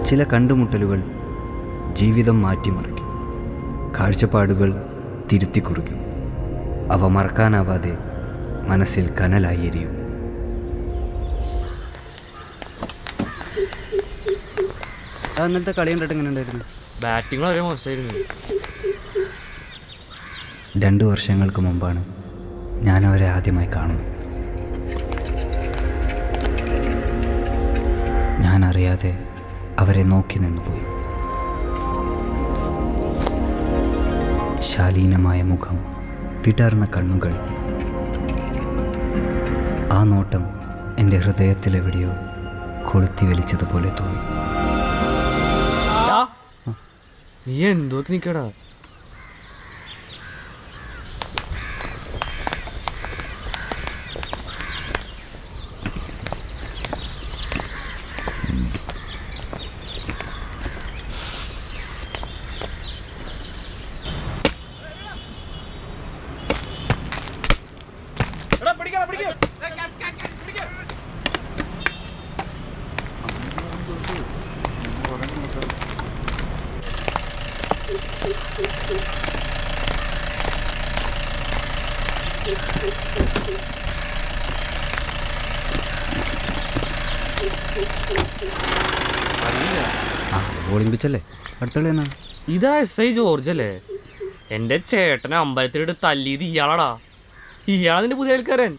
ചില കണ്ടുമുട്ടലുകൾ ജീവിതം മാറ്റിമറിക്കും, കാഴ്ചപ്പാടുകൾ തിരുത്തിക്കുറിക്കും. അവ മറക്കാനാവാതെ മനസ്സിൽ കനലായി എരിയും. അന്നത്തെ കളി കണ്ടിട്ട് എങ്ങനെ ഉണ്ടായിരുന്നു? ബാറ്റിംഗ് വളരെ മോശമായിരുന്നു. 2 വർഷങ്ങൾക്ക് മുമ്പാണ് ഞാൻ അവരെ ആദ്യമായി കാണുന്നത്. ഞാൻ അറിയാതെ അവരെ നോക്കി നിന്നുപോയി. ശാലീനമായ മുഖം, വിടർന്ന കണ്ണുകൾ. ആ നോട്ടം എൻ്റെ ഹൃദയത്തിലെവിടെയോ കൊളുത്തി വലിച്ചതുപോലെ തോന്നി. നീ എന്തോ നിക്കടാ. ഒളിമ്പിച്ചല്ലേ അടുത്തുള്ള എന്നാ? ഇതാ SI ജോർജ് അല്ലേ? എൻ്റെ ചേട്ടനെ അമ്പലത്തിലിട്ട് തല്ലിയത് ഇയാളാടാ. ഇയാളതിൻ്റെ പുതിയ ആൾക്കാരൻ.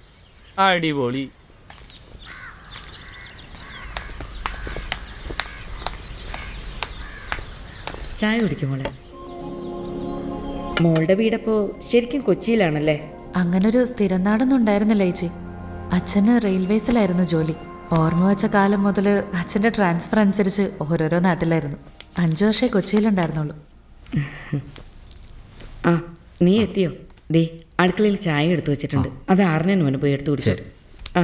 അടിപൊളി. ചായ കുടിക്കും മോളെ. മോളുടെ വീടപ്പോ ശരിക്കും കൊച്ചിയിലാണല്ലേ? അങ്ങനൊരു സ്ഥിരം നാടൊന്നും ഉണ്ടായിരുന്നില്ല ചേച്ചി. അച്ഛന് റെയിൽവേസിലായിരുന്നു ജോലി. ഓർമ്മ വെച്ച കാലം മുതൽ അച്ഛൻ്റെ ട്രാൻസ്ഫർ അനുസരിച്ച് ഓരോരോ നാട്ടിലായിരുന്നു. 5 വർഷമേ കൊച്ചിയിലുണ്ടായിരുന്നുള്ളൂ. ആ, നീ എത്തിയോ? ദേ അടുക്കളയിൽ ചായ എടുത്തു വെച്ചിട്ടുണ്ട്. അത് ആറിന് മോനെ പോയി എടുത്തു കുടിച്ചു. ആ,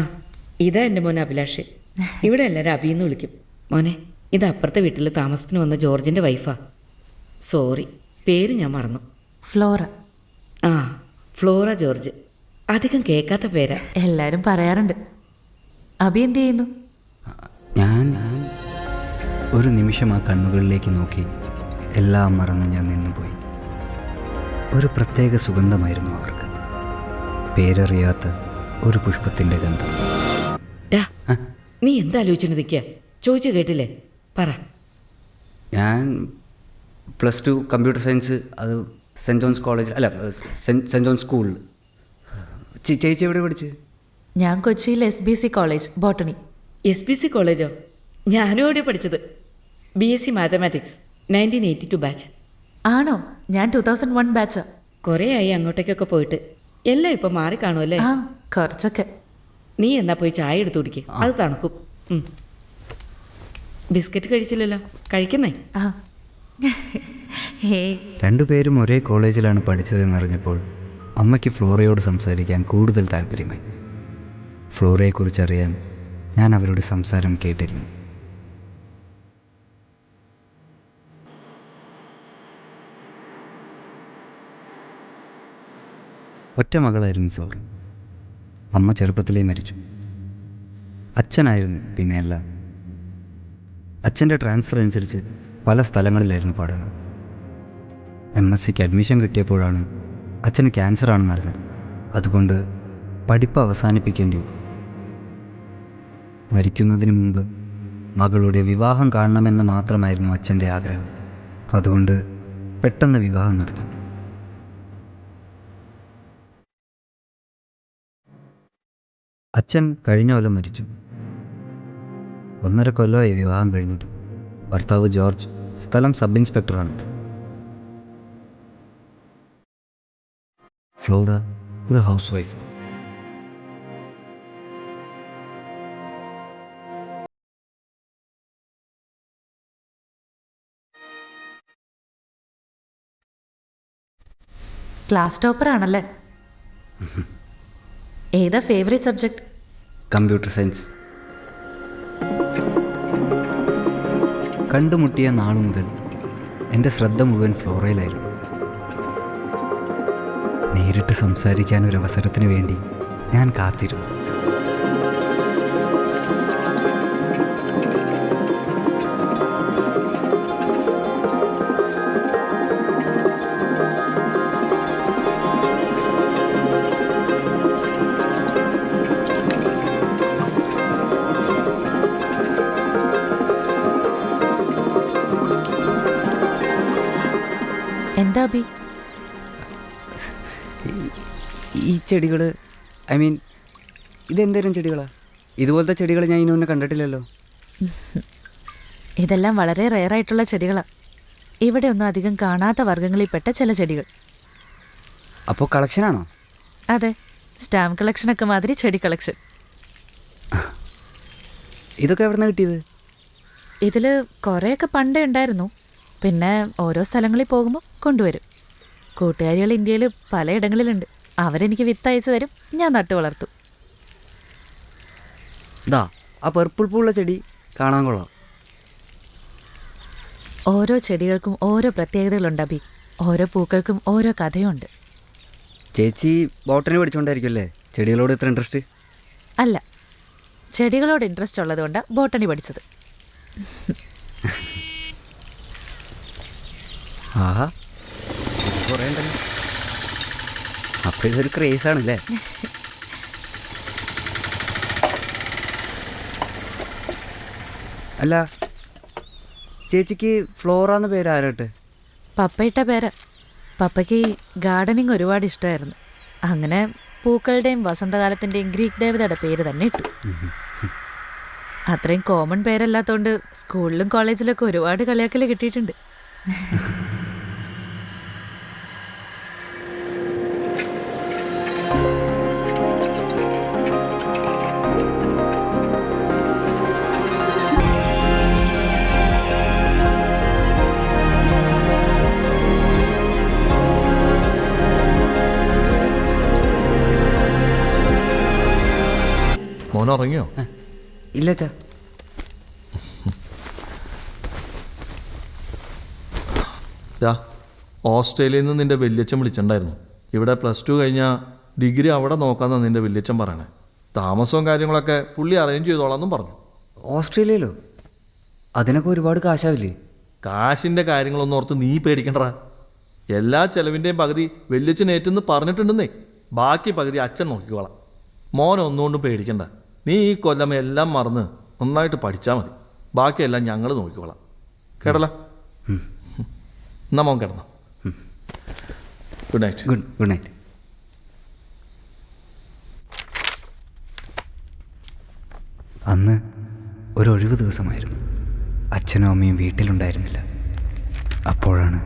ഇതാ എൻ്റെ മോനെ അഭിലാഷ്. ഇവിടെ എല്ലാവരും അഭിന്ന് വിളിക്കും. മോനെ, ഇത് അപ്പുറത്തെ വീട്ടിൽ താമസത്തിന് വന്ന ജോർജിൻ്റെ വൈഫാ. സോറി, പേര് ഞാൻ മറന്നു. ഫ്ലോറ. ആ, ഫ്ലോറ ജോർജ്. അധികം കേൾക്കാത്ത പേരാ. എല്ലാവരും പറയാറുണ്ട്. അഭി എന്ത് ചെയ്യുന്നു? ഞാൻ ഒരു നിമിഷം ആ കണ്ണുകളിലേക്ക് നോക്കി എല്ലാം മറന്ന് ഞാൻ നിന്നുപോയി. ഒരു പ്രത്യേക സുഗന്ധമായിരുന്നു അവർക്ക്. പേരറിയാത്ത ഒരു പുഷ്പത്തിൻ്റെ ഗന്ധം. നീ എന്താലോചിച്ചു നിൽക്കുക? ചോദിച്ചു കേട്ടില്ലേ? പറ. ഞാൻ +2 കമ്പ്യൂട്ടർ സയൻസ്. അത് സെൻറ്റ് ജോൺസ് കോളേജ് അല്ല, സെൻറ്റ് ജോൺസ് സ്കൂളിൽ. ചേച്ചി എവിടെ പഠിച്ചത്? ഞാൻ കൊച്ചിയിൽ SBC കോളേജ് ബോട്ടണി. SBC കോളേജോ? ഞാനും അവിടെ പഠിച്ചത്. BSc mathematics 1982 batch. ആണോ? ഞാൻ 2001 ബാച്ചാ. കുറേ ആയി അങ്ങോട്ടേക്കൊക്കെ പോയിട്ട്. എല്ലാം ഇപ്പം മാറിക്കാണുമല്ലേ? ആ, കുറച്ചൊക്കെ. നീ എന്നാ പോയി ചായ എടുത്തു കുടിക്കുക, അത് തണുക്കും. ബിസ്ക്കറ്റ് കഴിച്ചില്ലല്ലോ, കഴിക്കുന്നേ? ആ, രണ്ടുപേരും ഒരേ കോളേജിലാണ് പഠിച്ചതെന്നറിഞ്ഞപ്പോൾ അമ്മയ്ക്ക് ഫ്ലോറയോട് സംസാരിക്കാൻ കൂടുതൽ താല്പര്യമായി. ഫ്ലോറയെക്കുറിച്ചറിയാൻ ഞാൻ അവരുടെ സംസാരം കേട്ടിരുന്നു. ഒറ്റ മകളായിരുന്നു ഫ്ലോറ. അമ്മ ചെറുപ്പത്തിലേ മരിച്ചു. അച്ഛനായിരുന്നു പിന്നെയല്ല. അച്ഛൻ്റെ ട്രാൻസ്ഫർ അനുസരിച്ച് പല സ്ഥലങ്ങളിലായിരുന്നു പഠനം. MScക്ക് അഡ്മിഷൻ കിട്ടിയപ്പോഴാണ് അച്ഛന് ക്യാൻസറാണെന്ന് അറിഞ്ഞത്. അതുകൊണ്ട് പഠിപ്പ് അവസാനിപ്പിക്കേണ്ടി വന്നു. മരിക്കുന്നതിന് മുമ്പ് മകളുടെ വിവാഹം കാണണമെന്ന് മാത്രമായിരുന്നു അച്ഛൻ്റെ ആഗ്രഹം. അതുകൊണ്ട് പെട്ടെന്ന് വിവാഹം നടത്തി. അച്ഛൻ കഴിഞ്ഞ കൊല്ലം മരിച്ചു. 1.5 കൊല്ലമായി വിവാഹം കഴിഞ്ഞിട്ട്. ഭർത്താവ് ജോർജ്, സ്ഥലം സബ് ഇൻസ്പെക്ടറാണ്. ഫ്ലോറ ഒരു ഹൗസ് വൈഫ്. ക്ലാസ് ടോപ്പർ ആണല്ലേ? ഏതാ ഫേവറേറ്റ് സബ്ജക്റ്റ്? Computer science. കണ്ടുമുട്ടിയ നാളു മുതൽ എൻ്റെ ശ്രദ്ധ മുഴുവൻ ഫ്ലോറയിലായിരുന്നു. നേരിട്ട് സംസാരിക്കാനൊരവസരത്തിന് വേണ്ടി ഞാൻ കാത്തിരുന്നു. ഈ ചെടികൾ, ഐ മീൻ ഇതെന്തേലും ചെടികളാ? ഇതുപോലത്തെ ചെടികൾ ഞാൻ ഇനി കണ്ടിട്ടില്ലല്ലോ. ഇതെല്ലാം വളരെ റെയറായിട്ടുള്ള ചെടികളാണ്. ഇവിടെ ഒന്നും അധികം കാണാത്ത വർഗ്ഗങ്ങളിൽപ്പെട്ട ചില ചെടികൾ. അപ്പോൾ കളക്ഷനാണോ? അതെ, സ്റ്റാമ്പ് കളക്ഷനൊക്കെ മാതിരി ചെടി കളക്ഷൻ. ഇതൊക്കെ എവിടെ നിന്ന് കിട്ടിയത്? ഇതിൽ കുറേയൊക്കെ പണ്ടേ ഉണ്ടായിരുന്നു. പിന്നെ ഓരോ സ്ഥലങ്ങളിൽ പോകുമ്പോൾ കൊണ്ടുവരും. കൂട്ടുകാരികൾ ഇന്ത്യയിൽ പലയിടങ്ങളിലുണ്ട്. അവരെനിക്ക് വിത്ത് അയച്ചു തരും, ഞാൻ നട്ടു വളർത്തും. ദാ ആ പർപ്പിൾ പൂള്ള ചെടി കാണാൻ കൊള്ളാം. ഓരോ ചെടികൾക്കും ഓരോ പ്രത്യേകതകളുണ്ട് അബി. ഓരോ പൂക്കൾക്കും ഓരോ കഥയുണ്ട്. ചേച്ചി ബോട്ടണി പഠിച്ചുകൊണ്ടായിരിക്കും അല്ലേ ചെടികളോട് ഇത്ര ഇൻട്രസ്റ്റ്? അല്ല, ചെടികളോട് ഇൻട്രസ്റ്റ് ഉള്ളതുകൊണ്ടാണ് ബോട്ടണി പഠിച്ചത്. ആഹാ, കുറേ ഉണ്ടല്ലോ. അപ്പോൾ ഇതൊരു ക്രേസാണല്ലേ? അല്ല, ചേച്ചിക്ക് ഫ്ലോറാന്ന് പേര് ആരാട്ട്? പപ്പയിട്ട പേര്. പപ്പയ്ക്ക് ഗാർഡനിങ് ഒരുപാട് ഇഷ്ടമായിരുന്നു. അങ്ങനെ പൂക്കളുടെയും വസന്തകാലത്തിൻ്റെയും ഗ്രീക്ക് ദേവതയുടെ പേര് തന്നെ ഇട്ടു. അത്രയും കോമൺ പേരല്ലാത്തതുകൊണ്ട് സ്കൂളിലും കോളേജിലൊക്കെ ഒരുപാട് കളിയാക്കൽ കിട്ടിയിട്ടുണ്ട്. മോൻ ഉറങ്ങിയോ? ഇല്ല അച്ഛാ. ഓസ്ട്രേലിയയിൽ നിന്ന് നിൻ്റെ വല്യച്ഛൻ വിളിച്ചിട്ടുണ്ടായിരുന്നു. ഇവിടെ +2 കഴിഞ്ഞാൽ ഡിഗ്രി അവിടെ നോക്കാമെന്നാണ് നിൻ്റെ വല്യച്ഛൻ പറയണേ. താമസവും കാര്യങ്ങളൊക്കെ പുള്ളി അറേഞ്ച് ചെയ്തോളാമെന്നും പറഞ്ഞു. ഓസ്ട്രേലിയയിലോ? അതിനൊക്കെ ഒരുപാട് കാശാവില്ലേ? കാശിൻ്റെ കാര്യങ്ങളൊന്നും ഓർത്ത് നീ പേടിക്കണ്ടടാ. എല്ലാ ചെലവിൻ്റെയും പകുതി വല്യച്ഛൻ ഏറ്റെന്ന് പറഞ്ഞിട്ടുണ്ടെന്നേ. ബാക്കി പകുതി അച്ഛൻ നോക്കിക്കോളാം. മോനെ ഒന്നുകൊണ്ടും പേടിക്കണ്ട. നീ ഈ കൊല്ലം എല്ലാം മറന്ന് നന്നായിട്ട് പഠിച്ചാൽ മതി. ബാക്കിയെല്ലാം ഞങ്ങൾ നോക്കിക്കോളാം. കേട്ടല്ലോ? എന്നാ മോൻ കിടന്നോ. Good night. Good night. അന്ന് ഒരൊഴിവ് ദിവസമായിരുന്നു. അച്ഛനും അമ്മയും വീട്ടിലുണ്ടായിരുന്നില്ല. അപ്പോഴാണ്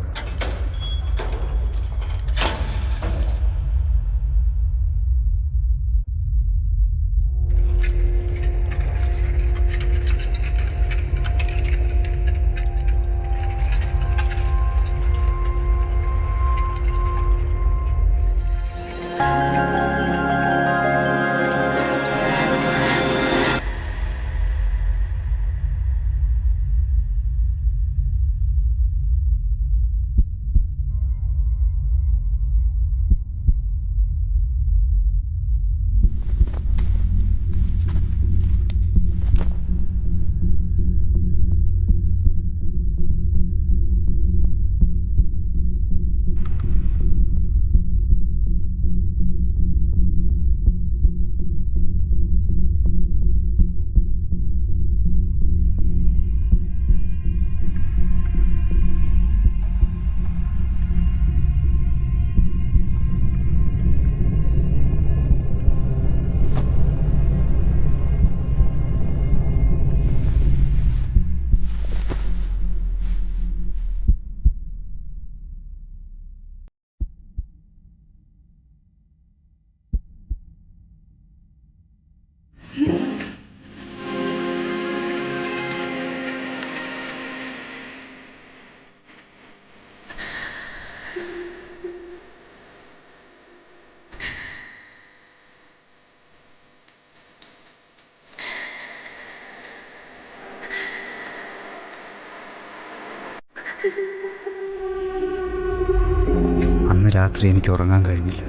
അന്ന് രാത്രി എനിക്ക് ഉറങ്ങാൻ കഴിഞ്ഞില്ല.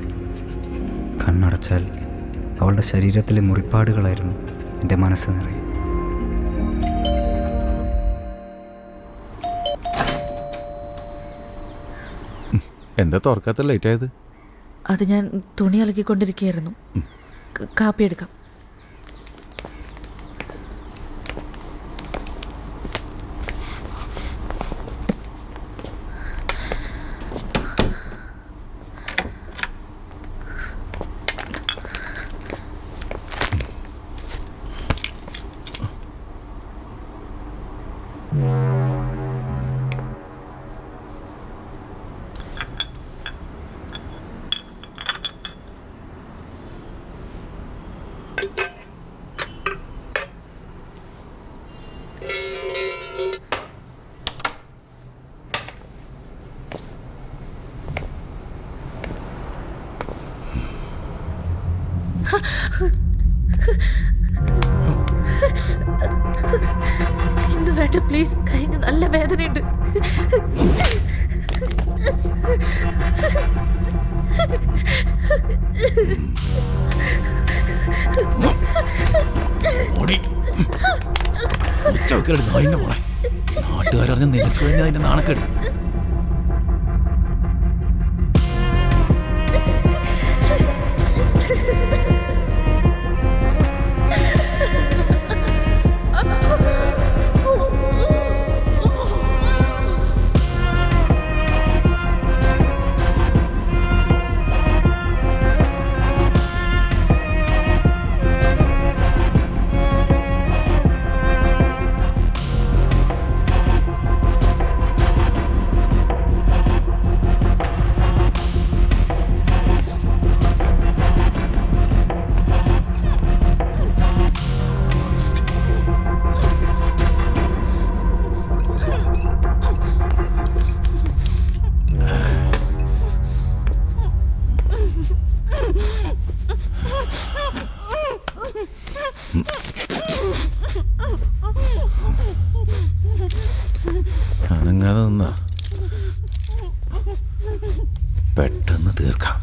കണ്ണടച്ചാൽ അവളുടെ ശരീരത്തിലെ മുറിപ്പാടുകളായിരുന്നു എൻ്റെ മനസ്സ് നിറയെ. എന്താ തുറക്കാത്ത ലേറ്റ് ആയത്? അത് ഞാൻ തുണി അലക്കിക്കൊണ്ടിരിക്കുകയായിരുന്നു. കാപ്പി എടുക്കാം. ഇന്ന് വേണ്ട പ്ലീസ്, കൈന് നല്ല വേദനയുണ്ട്. നാട്ടുകാരറിഞ്ഞ നിനക്ക് തന്നെ അതിന്റെ നാണക്കേട്. അനങ്ങാതെ നിന്നാ പെട്ടെന്ന് തീർക്കാം.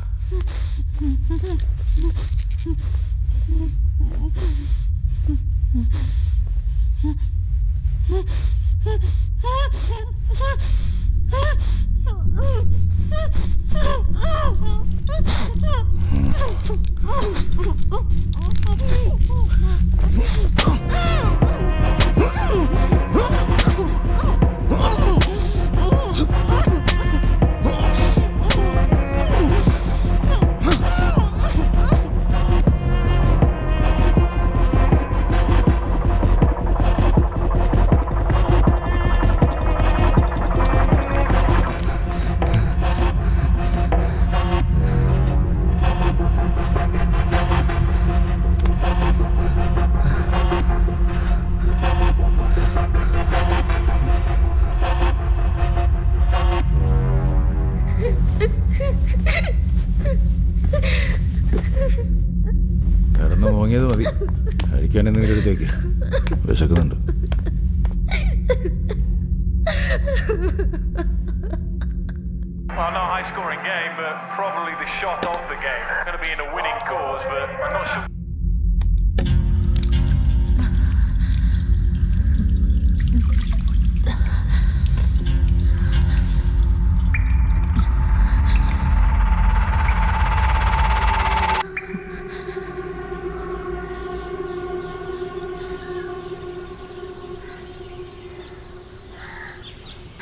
കിടന്ന് മോങ്ങിയത് മതി, കഴിക്കാൻ എന്തെങ്കിലും എടുത്തേക്ക്, വിശക്കുന്നുണ്ട്. Well, not a high-scoring game, but probably the shot of the game. Going to be in a winning cause, but I'm not sure.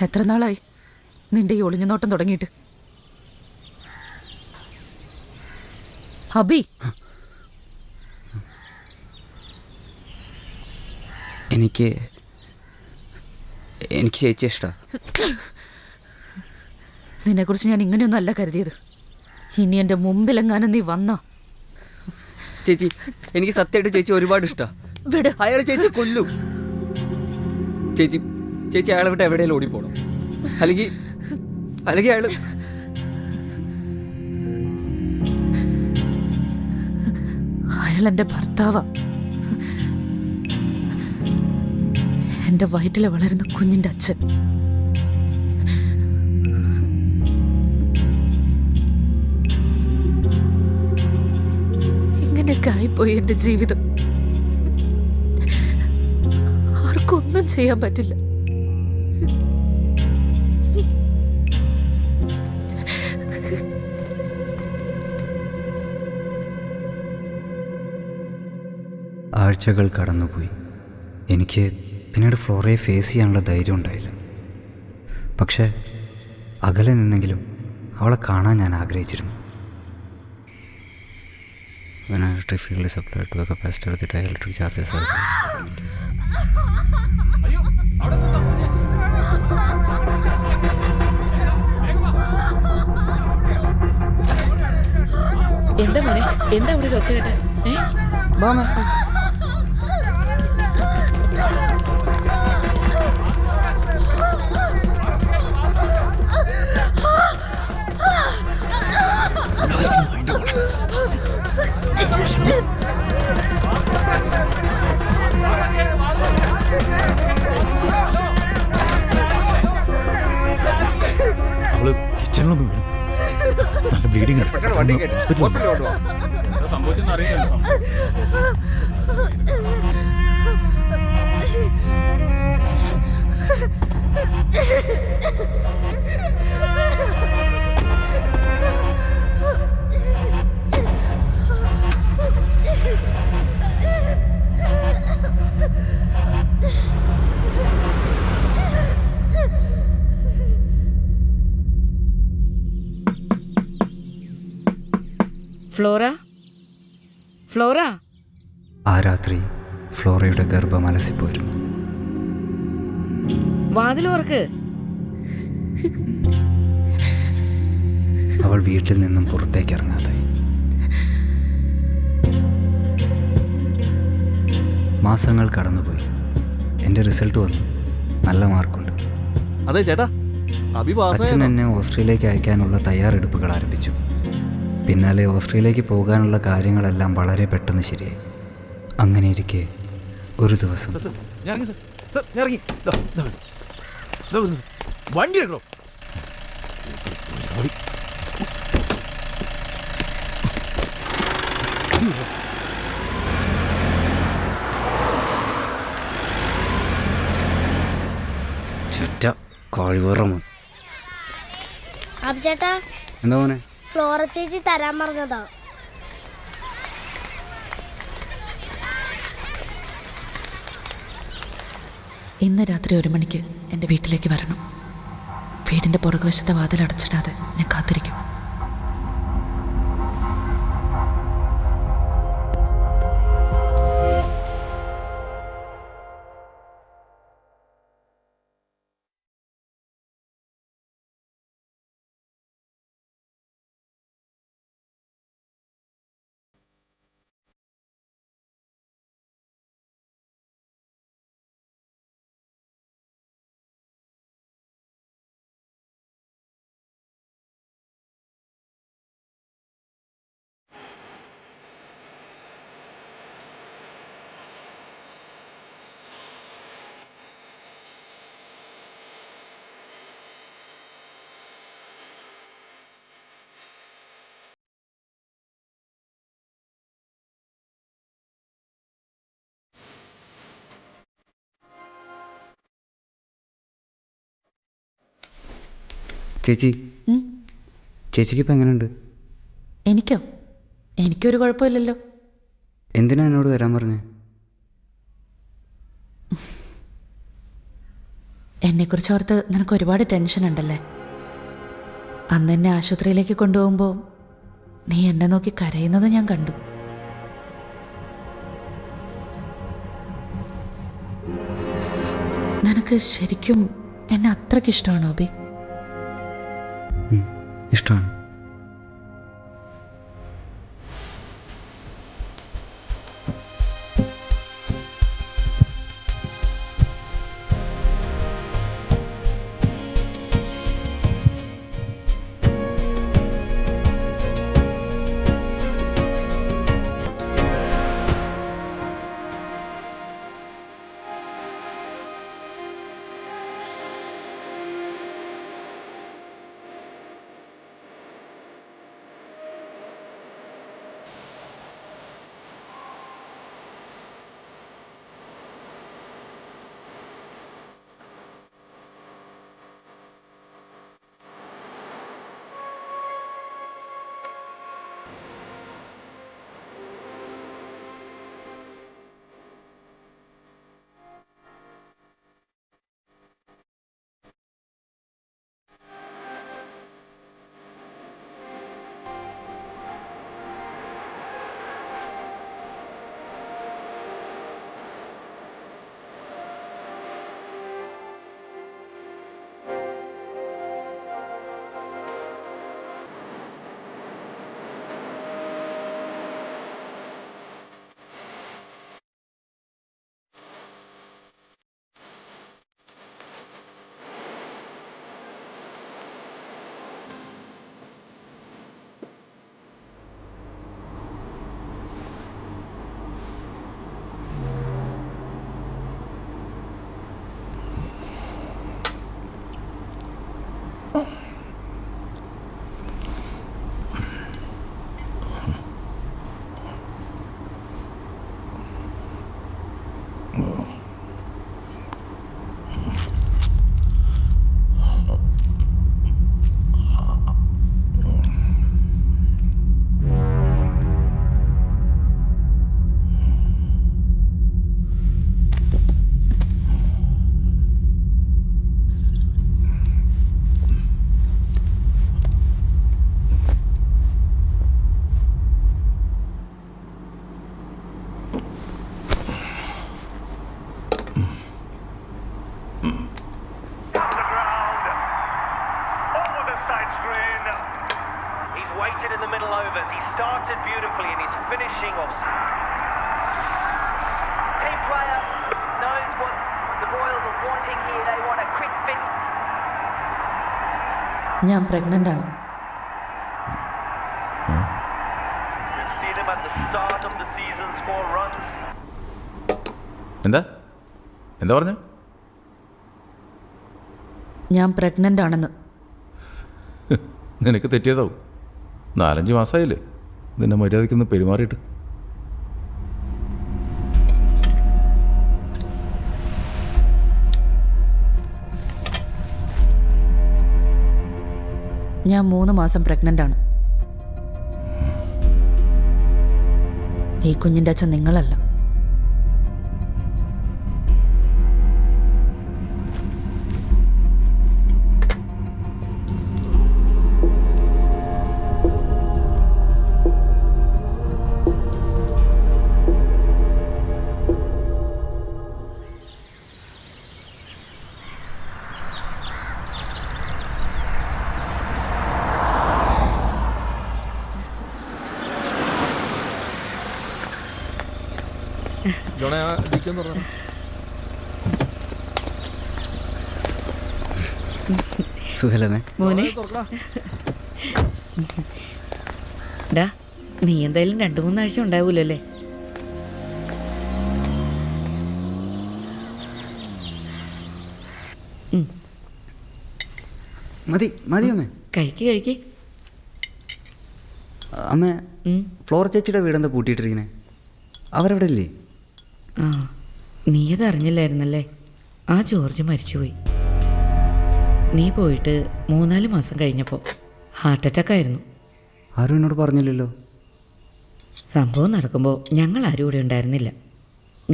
എത്ര നാളായി നിന്റെ ഈ ഒളിഞ്ഞു നോട്ടം തുടങ്ങിയിട്ട്? അബി, എനിക്ക് ചേച്ചി ഇഷ്ടമാണ്. നിന്നെക്കുറിച്ച് ഞാൻ ഇങ്ങനെയൊന്നും അല്ല കരുതിയത്. ഇനി എൻ്റെ മുമ്പിലെങ്ങാനും നീ വന്നോ? ചേച്ചി, എനിക്ക് സത്യമായിട്ട് ചേച്ചി ഒരുപാട് ഇഷ്ടമാണ്. വിട്. അയാൾ ചേച്ചി കൊല്ലും. ചേച്ചി അയാളെ വിട്ട് എവിടെയെങ്കിലും ഓടിപ്പോണം, അല്ലെങ്കിൽ അയാൾ അയാൾ എൻ്റെ ഭർത്താവാ. എൻ്റെ വയറ്റിൽ വളരുന്ന കുഞ്ഞിൻ്റെ അച്ഛൻ. ഇങ്ങനെയൊക്കെ ആയിപ്പോയി എൻ്റെ ജീവിതം. ആർക്കൊന്നും ചെയ്യാൻ പറ്റില്ല. ആഴ്ചകൾ കടന്നുപോയി. എനിക്ക് പിന്നീട് ഫ്ലോറയെ ഫേസ് ചെയ്യാനുള്ള ധൈര്യം ഉണ്ടായില്ല. പക്ഷേ അകലെ നിന്നെങ്കിലും അവളെ കാണാൻ ഞാൻ ആഗ്രഹിച്ചിരുന്നു. When electric field is applied to a capacitor, the dielectric charges are എന്താ മോനെ, എന്താ അവിടെ ഒരു ഒച്ച കേട്ടെ? അവള് കിച്ചണിലൊന്നും വീണു. നല്ല ബ്ലീഡിങ് ഹോസ്പിറ്റലിൽ ഫ്ലോറ, ഫ്ലോറ, ആ രാത്രി ഫ്ലോറയുടെ ഗർഭം അലസിപ്പോയിരുന്നു. വാതിൽ ഓർക്ക്. അവൾ വീട്ടിൽ നിന്നും പുറത്തേക്ക് ഇറങ്ങാതായി. മാസങ്ങൾ കടന്നുപോയി. എൻ്റെ റിസൾട്ട് വന്നു. നല്ല മാർക്കുണ്ട്. അതെ ചേട്ടാ, അഭി അച്ഛൻ പാസ്സായോ? എന്നെ ഓസ്ട്രേലിയയിലേക്ക് അയക്കാനുള്ള തയ്യാറെടുപ്പുകൾ ആരംഭിച്ചു. പിന്നാലെ ഓസ്ട്രേലിയയിലേക്ക് പോകാനുള്ള കാര്യങ്ങളെല്ലാം വളരെ പെട്ടെന്ന് ശരിയായി. അങ്ങനെ ഇരിക്കെ ഒരു ദിവസം ഞാൻ ഇറങ്ങി സർ. സർ ഞാൻ ഇറങ്ങി. വണ്ടി എടുക്കണോ? ചുറ്റ കഴിവറമോ. അബ്ചേട്ടാ, എന്താ മോനെ? ഫ്ലോറ ചേച്ചി തരാൻ പറഞ്ഞതാ. ഇന്ന് രാത്രി 1 മണിക്ക് എൻ്റെ വീട്ടിലേക്ക് വരണം. വീടിൻ്റെ പുറകുവശത്തെ വാതിൽ അടച്ചിടാതെ ഞാൻ കാത്തിരിക്കും. ചേച്ചി, ചേച്ചിക്ക് ഇപ്പം എങ്ങനെയുണ്ട്? എനിക്കൊരു കുഴപ്പമില്ലല്ലോ. എന്തിനാ എന്നോട് വരാൻ പറഞ്ഞേ? എന്നെക്കുറിച്ച് ഓർത്ത് നിനക്ക് ഒരുപാട് ടെൻഷൻ ഉണ്ടല്ലേ. അന്ന് എന്നെ ആശുപത്രിയിലേക്ക് കൊണ്ടുപോകുമ്പോൾ നീ എന്നെ നോക്കി കരയുന്നത് ഞാൻ കണ്ടു. നിനക്ക് ശരിക്കും എന്നെ അത്രയ്ക്ക് ഇഷ്ടമാണോ അബി? ഇഷ്ടമാണ്. it beautifully and he's finishing off. Team player knows what the Royals are wanting here. They want a quick fix. ഞാൻ പ്രഗ്നൻ്റ് ആണ്. We've seen him at the start of the season score runs. എന്താ എന്താ പറഞ്ഞ? ഞാൻ pregnant ആണെന്ന്. നിനക്ക് തെറ്റിയതാവും. 4-5 മാസമായില്ലേ നിന്നെ മര്യാദയ്ക്കൊന്ന് പെരുമാറിയിട്ട്. ഞാൻ 3 മാസം പ്രഗ്നൻ്റ് ആണ്. ഈ കുഞ്ഞിൻ്റെ അച്ഛൻ നിങ്ങളല്ല. ജോണേ ആ ഇരിക്കുമെന്ന് പറഞ്ഞു. സുഹലമേ, മോനെ തുറക്കടാ. ഡാ, നീ എന്തായാലും 2-3 ആഴ്ച ഉണ്ടാവൂലല്ലേ? മതി മതി അമ്മേ. കഴിക്ക്. അമ്മേ, ഫ്ലോർ ചേച്ചിയുടെ വീടെന്താ പൂട്ടിയിട്ടിരിക്കണേ? അവരവിടെ ഇല്ലേ? ആ, നീ അത് അറിഞ്ഞില്ലായിരുന്നല്ലേ? ആ ജോർജ് മരിച്ചുപോയി. നീ പോയിട്ട് 3-4 മാസം കഴിഞ്ഞപ്പോൾ ഹാർട്ട് അറ്റാക്ക് ആയിരുന്നു. ആരും എന്നോട് പറഞ്ഞില്ലല്ലോ. സംഭവം നടക്കുമ്പോൾ ഞങ്ങൾ ആരും ഇവിടെ ഉണ്ടായിരുന്നില്ല.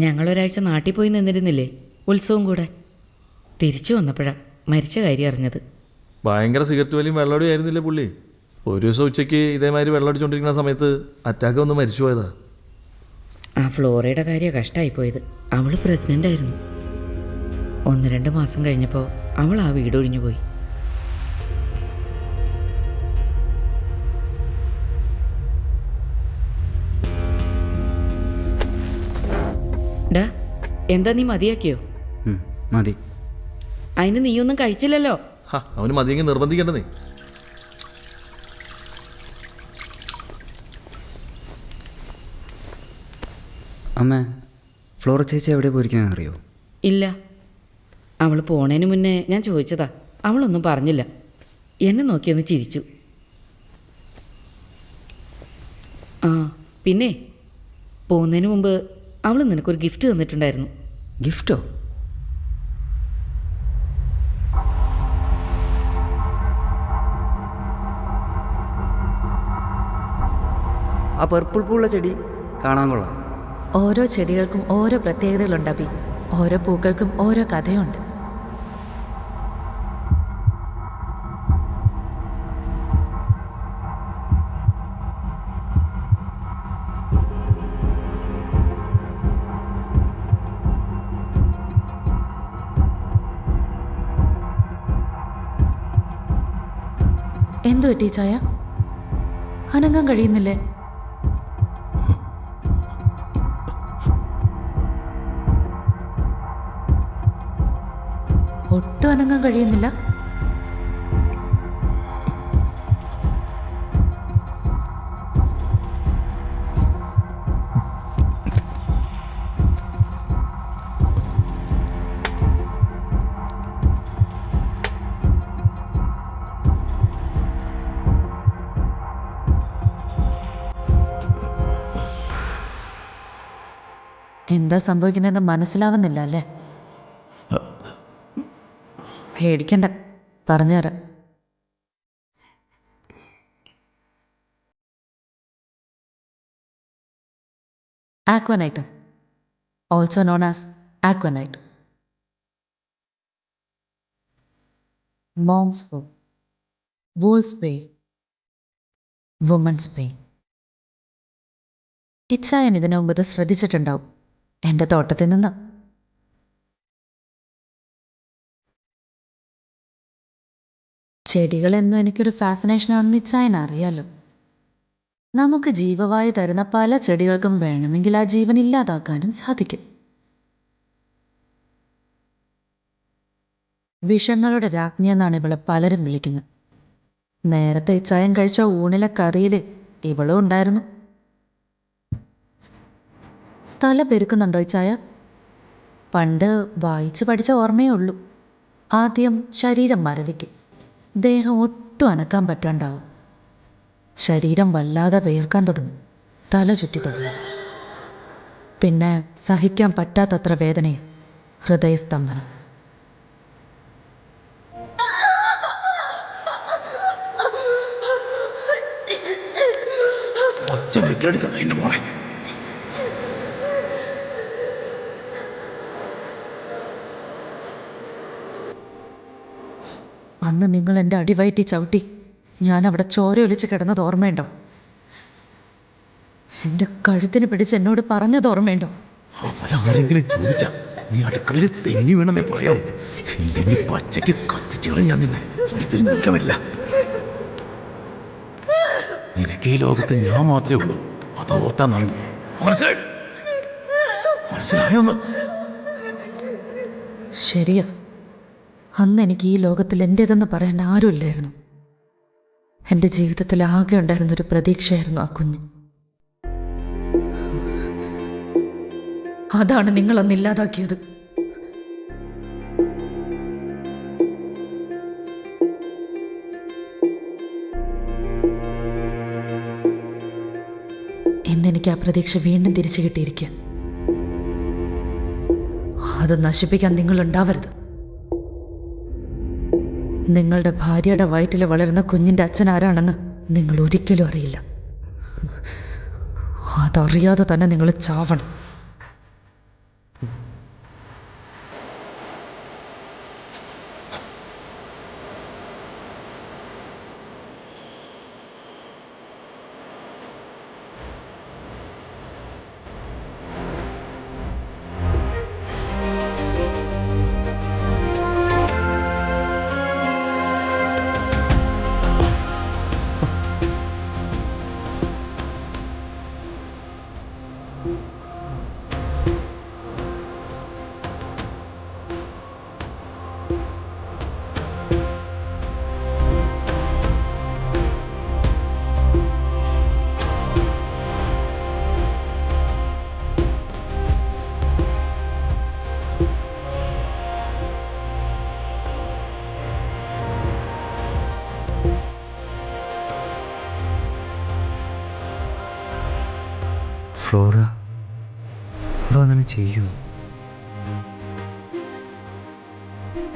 ഞങ്ങളൊരാഴ്ച നാട്ടിൽ പോയി നിന്നിരുന്നില്ലേ, ഉത്സവം കൂടെ. തിരിച്ചു വന്നപ്പോഴാണ് മരിച്ച കാര്യം അറിഞ്ഞത്. ഭയങ്കര സിഗരറ്റ് വലിയും വെള്ളമടി ആയിരുന്നില്ലേ പുള്ളി? ഒരു ദിവസം ഉച്ചയ്ക്ക് ഇതേമാതിരി വെള്ളമടിച്ചുകൊണ്ടിരിക്കുന്ന സമയത്ത് അറ്റാക്ക് വന്ന് മരിച്ചു പോയതാ. ആ ഫ്ലോറയുടെ കാര്യം കഷ്ടമായിപ്പോയത്. അവൾ പ്രഗ്നൻ്റ് ആയിരുന്നു. 1-2 മാസം കഴിഞ്ഞപ്പോൾ അവൾ ആ വീട് ഒഴിഞ്ഞു പോയി. ഡാ, എന്താ നീ മതിയാക്കിയോ? മതി. അതിന് നീയൊന്നും കഴിച്ചില്ലല്ലോ. അവന് മതിയെങ്കിൽ നിർബന്ധിക്കേണ്ടതേ. അമ്മ, ഫ്ലോർ ചേച്ചി എവിടെ പോയിരിക്കുന്നതെന്ന് അറിയോ? ഇല്ല, അവൾ പോണേന് മുന്നേ ഞാൻ ചോദിച്ചതാ. അവളൊന്നും പറഞ്ഞില്ല. എന്നെ നോക്കിയൊന്ന് ചിരിച്ചു. ആ, പിന്നെ പോകുന്നതിന് മുമ്പ് അവൾ നിനക്കൊരു ഗിഫ്റ്റ് തന്നിട്ടുണ്ടായിരുന്നു. ഗിഫ്റ്റോ? ആ പർപ്പിൾ പൂള്ള ചെടി കാണാൻ കൊള്ളാം. ഓരോ ചെടികൾക്കും ഓരോ പ്രത്യേകതകളുണ്ട് അബി. ഓരോ പൂക്കൾക്കും ഓരോ കഥയുണ്ട്. എന്തു പറ്റി ചായ? അനങ്ങാൻ കഴിയുന്നില്ലേ? ഒട്ടും അനങ്ങാൻ കഴിയുന്നില്ല. എന്താ സംഭവിക്കുന്നതെന്ന് മനസ്സിലാവുന്നില്ല അല്ലേ? പേടിക്കണ്ട, പറഞ്ഞുതരാം. ആക്വനൈറ്റ്, ഓൾസോ നോൺ ആസ് ആക്വനൈറ്റ്. മോംസ് ഫോ, വൂൾസ് പെയിൻ, വുമൻസ് പെയിൻ. ഇച്ഛായൻ ഇതിനു മുമ്പ് ഇത് ശ്രദ്ധിച്ചിട്ടുണ്ടാവും. എൻ്റെ തോട്ടത്തിൽ നിന്ന്. ചെടികളെന്നും എനിക്കൊരു ഫാസിനേഷൻ ആണെന്ന് ഇച്ഛായൻ അറിയാലോ. നമുക്ക് ജീവവായു തരുന്ന പല ചെടികൾക്കും വേണമെങ്കിൽ ആ ജീവൻ ഇല്ലാതാക്കാനും സാധിക്കും. വിഷങ്ങളുടെ രാജ്ഞി എന്നാണ് ഇവളെ പലരും വിളിക്കുന്നത്. നേരത്തെ ചായം കഴിച്ച ഊണിലെ കറിയിൽ ഇവളും ഉണ്ടായിരുന്നു. തല പെരുക്കുന്നുണ്ടോ ചായ? പണ്ട് വായിച്ച് പഠിച്ച ഓർമ്മയേ ഉള്ളൂ. ആദ്യം ശരീരം മരവിക്കും, ദേഹം ഒട്ടും അനക്കാൻ പറ്റാണ്ടാവും, ശരീരം വല്ലാതെ വേർക്കാൻ തുടങ്ങും, തല ചുറ്റി തുടങ്ങും. പിന്നെ സഹിക്കാൻ പറ്റാത്തത്ര വേദനയും ഹൃദയസ്തംഭനം. അന്ന് നിങ്ങൾ എൻ്റെ അടിവയറ്റി ചവിട്ടി ഞാൻ അവിടെ ചോരയൊലിച്ച് കിടന്നത് ഓർമ്മയുണ്ടോ? എൻ്റെ കഴുത്തിന് പിടിച്ച് എന്നോട് പറഞ്ഞത് ഓർമ്മയുണ്ടോ? അവരാരെങ്കിലും ചോദിച്ചാ നീ അടുക്കളയിൽ തെങ്ങി വീണെന്നേ പറയാം. ഇല്ലെങ്കിൽ പച്ചയ്ക്ക് കത്തിച്ചേറി ഞാൻ നിന്നെ നിൽക്കമില്ല. നിനക്ക് ഈ ലോകത്ത് ഞാൻ മാത്രമേ ഉള്ളൂ, അതോർത്താ നന്ദി. മനസ്സിലായൊന്ന്? ശരിയാ, അന്ന് എനിക്ക് ഈ ലോകത്തിൽ എൻ്റേതെന്ന് പറയാൻ ആരുമില്ലായിരുന്നു. എൻ്റെ ജീവിതത്തിൽ ആകെ ഉണ്ടായിരുന്നൊരു പ്രതീക്ഷയായിരുന്നു ആ കുഞ്ഞ്. അതാണ് നിങ്ങളന്ന് ഇല്ലാതാക്കിയത്. ഇന്നെനിക്ക് ആ പ്രതീക്ഷ വീണ്ടും തിരിച്ചു കിട്ടിയിരിക്കുക. അത് നശിപ്പിക്കാൻ നിങ്ങളുണ്ടാവരുത്. നിങ്ങളുടെ ഭാര്യയുടെ വയറ്റിൽ വളരുന്ന കുഞ്ഞിൻ്റെ അച്ഛൻ ആരാണെന്ന് നിങ്ങൾ ഒരിക്കലും അറിയില്ല. അതറിയാതെ തന്നെ നിങ്ങൾ ചാവണം. ഫ്ലോറ അങ്ങനെ ചെയ്യൂ?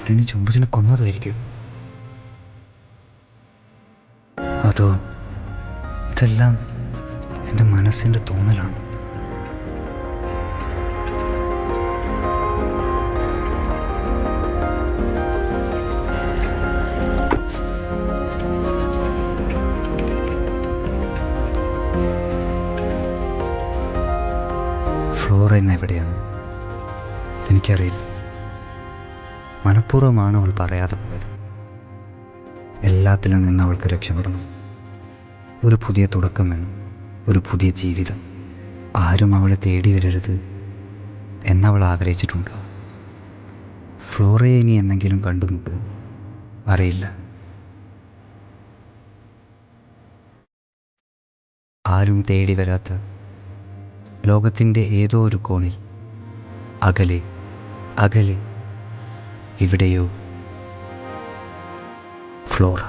ഇതിന് ചുംബസിനെ കൊന്നതായിരിക്കും. അതോ ഇതെല്ലാം എൻ്റെ മനസ്സിൻ്റെ തോന്നലാണ്? ഫ്ലോറ ഇന്ന് എവിടെയാണ്? എനിക്കറിയില്ല. മനഃപൂർവ്വമാണ് അവൾ പറയാതെ പോയത്. എല്ലാത്തിലും നിന്ന് അവൾക്ക് രക്ഷപ്പെടണം. ഒരു പുതിയ തുടക്കം വേണം, ഒരു പുതിയ ജീവിതം. ആരും അവളെ തേടി വരരുത് എന്നവൾ ആഗ്രഹിച്ചിട്ടുണ്ട്. ഫ്ലോറയെ ഇനി എന്നെങ്കിലും കണ്ടുമുട്ട് അറിയില്ല. ആരും തേടി വരാത്ത ലോകത്തിൻ്റെ ഏതോ ഒരു കോണിൽ, അകലെ അകലെ എവിടെയോ ഫ്ലോറ.